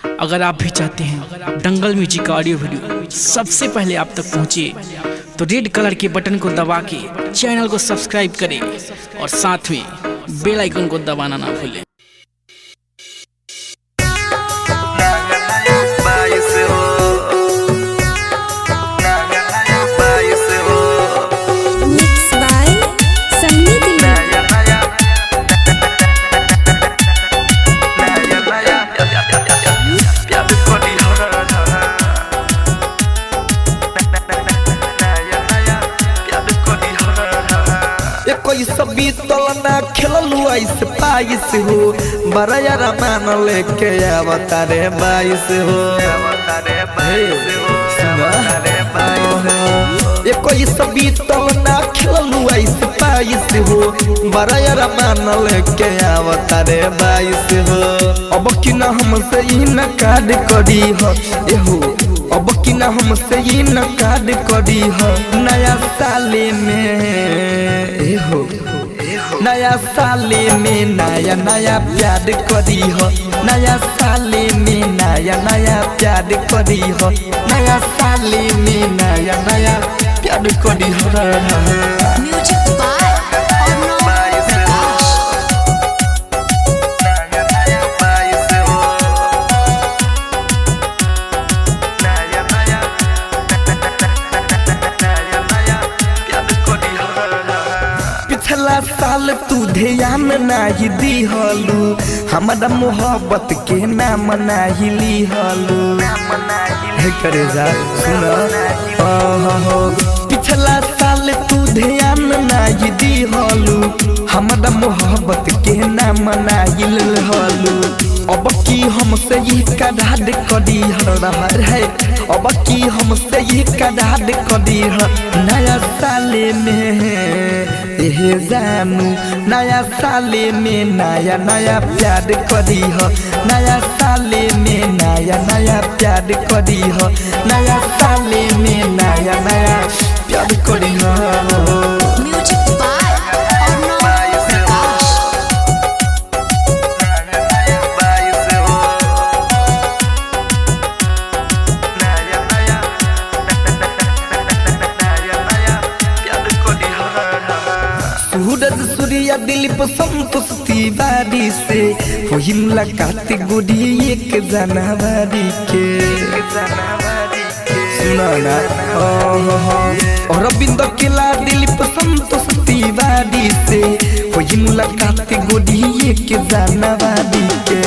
अगर आप भी चाहते हैं दंगल म्यूजिक का ऑडियो वीडियो सबसे पहले आप तक पहुंचे तो रेड कलर के बटन को दबा के चैनल को सब्सक्राइब करें और साथ में बेल आइकन को दबाना ना भूलें। कोई सभी तलना खेललू ऐसे पाइस हो बड़ा यारा मान लेके अवतारे बाईस हो ये कोई सभी तलना खेललू ऐसे पाइस हो बड़ा यारा मान लेके अवतारे बाईस हो। अब कि ना हमसे ही न काट करी हो ये हो, अब कि ना हमसे ही न काट करी हो नया साले में हो, नया साले में नया नया प्यार करी हो, नया साले में नया नया प्यार करी हो, नया साले में नया नया प्यार करी हो। म्यूजिक बाय पिछला साल तू ध्यान नहीं दिहलू हमारा मोहब्बत के नाम नहीं लिहलू करे जा सुना पिछला साल तू ध्यान नहीं दिहलू हमारा मोहब्बत के नाम नहीं लिहलू। अब की हमसे ये कदाद करी रहा है, अब की हमसे ये कदाद करी नया साले में एहे जानू, नया साले में नया नया प्यार करी हो, नया साले में नया नया प्यार करी हो, नया साले में नया नया प्यार करी हो। म्यूजिक बाय सूरज सूर्या दिलीप संतोष तिवारी से हुई मुलाकात गोरी 1 जनवरी के सुनाना और अरविंद केला दिलीप संतोष तिवारी से हुई मुलाकात गोरी 1 जनवरी के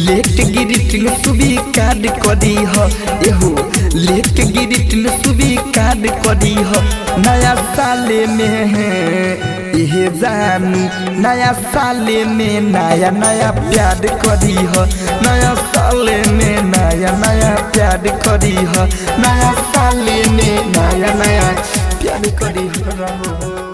लेट गिरिटिन सुबी कार्ड करी हो एहो, लेट गिरिटिन सुबी कार्ड करी हो नया साले में ये जानू, नया साले में नया नया प्यार करी हो, नया साले में नया नया प्यार करी हो, नया साले में नया नया प्यार करी हो।